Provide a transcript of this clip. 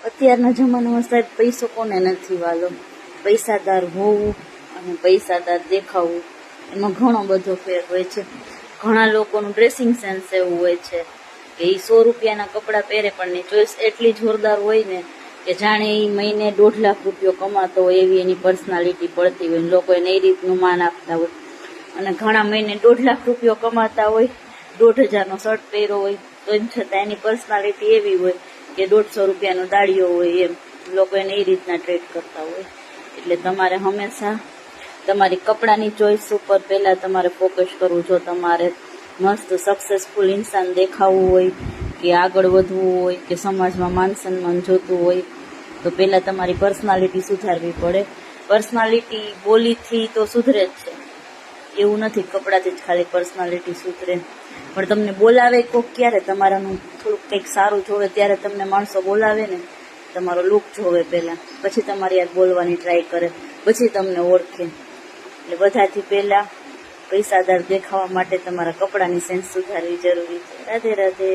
અત્યારના જમાનામાં સાહેબ પૈસો કોને નથી વાલો. પૈસાદાર હોવું અને પૈસાદાર દેખાવું એમાં ઘણો બધો ફેર હોય છે. ઘણા લોકોનું ડ્રેસિંગ સેન્સ એવું હોય છે કે એ 100 રૂપિયાના કપડાં પહેરે પણ એની ચોઈસ એટલી જોરદાર હોય ને કે જાણે એ મહિને 1.5 લાખ રૂપિયો કમાતો હોય એવી એની પર્સનાલિટી પડતી હોય. લોકો એને એ રીતનું માન આપતા હોય. અને ઘણા મહિને 1.5 લાખ રૂપિયો કમાતા હોય, 1,500નો શર્ટ પહેર્યો હોય તો એમ છતાં એની પર્સનાલિટી એવી હોય કે 150 રૂપિયાનો દાડિયો હોય. એમ લોકો એને એ રીતના ટ્રીટ કરતા હોય. એટલે તમારે હંમેશા તમારી કપડાની ચોઈસ ઉપર પહેલા તમારે ફોકસ કરવું. જો તમારે મસ્ત સક્સેસફુલ ઇન્સાન દેખાવું હોય કે આગળ વધવું હોય કે સમાજમાં માન સન્માન જોતું હોય તો પહેલા તમારી પર્સનાલિટી સુધારવી પડે. પર્સનાલિટી બોલીથી તો સુધરે જ છે, એવું નથી કપડાથી જ ખાલી પર્સનાલિટી સુધરે. પણ તમને બોલાવે કોક ક્યારે તમારાનું થોડુંક કંઈક સારું જોવે ત્યારે તમને માણસો બોલાવે ને. તમારો લુક જોવે પહેલા, પછી તમારી યાર બોલવાની ટ્રાય કરે, પછી તમને ઓળખે. એટલે બધાથી પહેલા પૈસાદાર દેખાવા માટે તમારા કપડાની સેન્સ સુધારવી જરૂરી છે. રાધે રાધે.